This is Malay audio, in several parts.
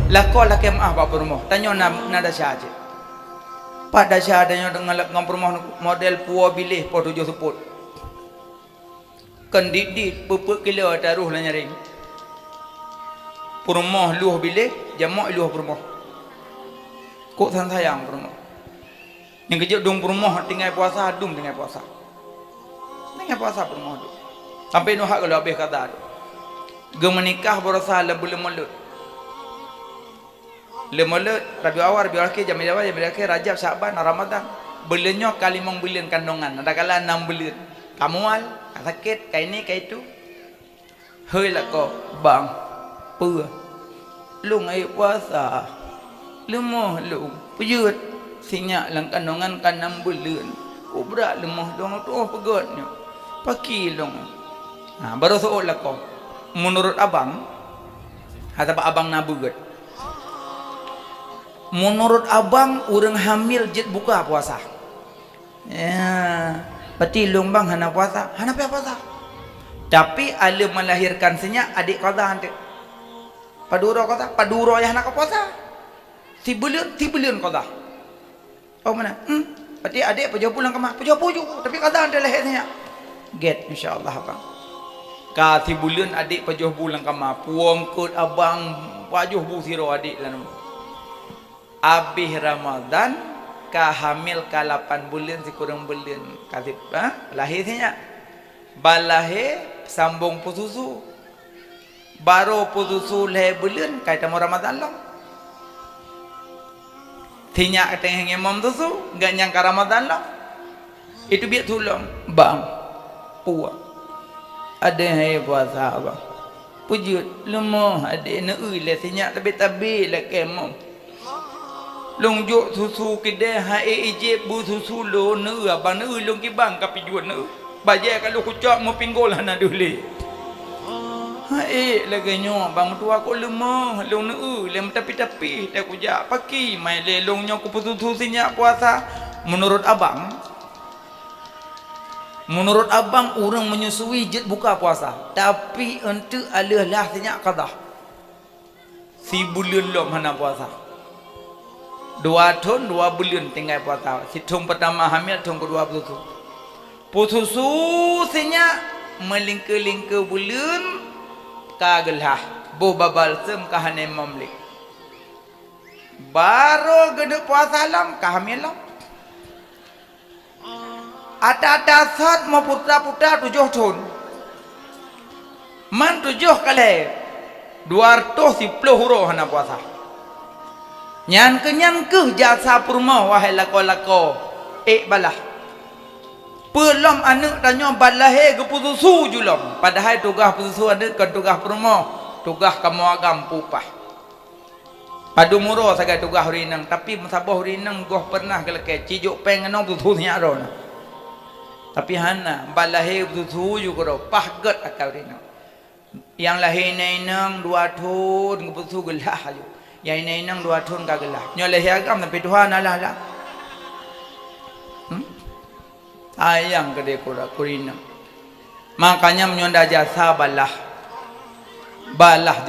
Lako laki maaf pak rumah. Tanya nada saja. Pada saja adanya dengan lakam rumah model puas bilih po 7 seput. Kendidit pupuk kilo taruh lah nyaring. Rumah luah bilih jamak luah rumah. Kok san sayang rumah. Yang kejap dong rumah tinggal puasa dum tinggal puasa. Tinggal puasa rumah tu. Sampai nuhak kalau habis kata tu. Ge menikah berasa belum mulut. Lemulut Rabi awal Rabi akhir jam awal jam akhir Rajab Syaban Ramadan bulannya kali 5 bulan kandungan ada kala 6 bulan kamual sakit kayak ini kayak itu hei lah kau bang pua lu ngai puasa lemah lu pujut sinyak lang kandungan kan 6 bulan berat lemah dong tu pegatnya paki long nah baru soal lah kau menurut abang atau abang nabugat. Menurut abang orang hamil jet buka puasa. Ya, berarti long bang hana puasa, hana puasa. Tapi ala melahirkan senya adik qada ante. Padura qada, padura ya hana puasa. Si bulan qada. Oh mana? Berarti adik pejo pulang ke mah, pejo tapi qada ante lahirnya. Get insyaallah abang. Ka si bulan adik pejo pulang ke mah, puang kut abang pajuh bu siro adik lan. Habis Ramadan ka hamil ka 8 bulan si kurang bulan kasih lahirnya balahir sambung pususu baru pususu leh bulan kait mau Ramadan lah tinya tengah imam tusu enggak nyangka Ramadan lah itu biar tulung bang puak ada yang puasa bang pujut lemah ada neui leh tinya tapi lah kemam long juk susu kedai hai ije bu susu lo ne abang ne long ki bang kapi jual ne baje kalau kucak mau pinggol hana dule hai laganyo bang tua ko lemah long ne lem tapi tak kujak paki mai le long nyo ku susu sinya puasa menurut abang orang menyusui jet buka puasa tapi ente alih lah sinya qada si bulan lom hana puasa 2 tahun 2 bulan tinggal puasa. Si tahun pertama hamil, tahun kedua pususu senya melingke-lingke bulan kagelah bo babal sem kahane mamlik. Baru gede puasa lam kahamil lam. Ada saat mau putra 7 tahun. Man 7 kali 210 huruf hana puasa. Nyan ke jasa purma wahai lako balah pelom anak tanya balah ke pususu julom padahal tugas pususu ada ke tugas purma tugas kamu agam pupah padu muro sagai tugas hurinang tapi musabah hurinang goh pernah keleke cijuk pengenong pususu nyaro tapi hana balah pususu juga pahgat akal hurinang yang lahir nang 2 tahun ke pususu gelah aja yang ini nang 2 tahun kagelah nyoleh agam tapi Tuhan Allah sayang gede kurina makanya menyonda jasa balah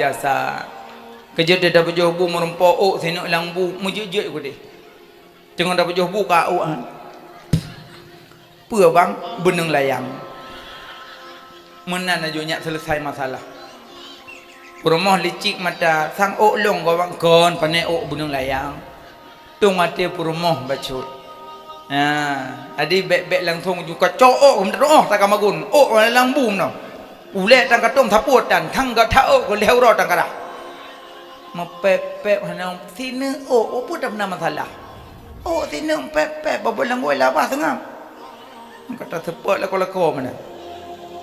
jasa kerja dia dapat jobu merempok sinuk langbu mujujut gede jangan dapat jobu kau pua bang beneng layang menan aja selesai masalah rumah licik mata sang long gawang kon pane bunung layang tung mati rumah bacut adi bek langsung juga cok tak kamagun lang bum no ule tang katong thaputan thang ga thao ko lehro tang kara mepep hanang sine pun dah pernah masalah sine pep babelang goi lah bah tengah kata sepot lako mana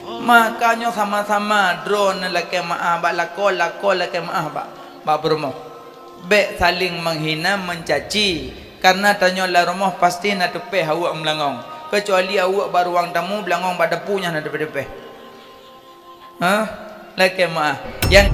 makanya sama-sama drone laki maaf lako laki maaf bak berumah bek saling menghina mencaci karena tanya lah rumah pasti nak tepeh awak melangong kecuali awak baru ruang tamu belangong pada punya nak tepeh laki maaf yang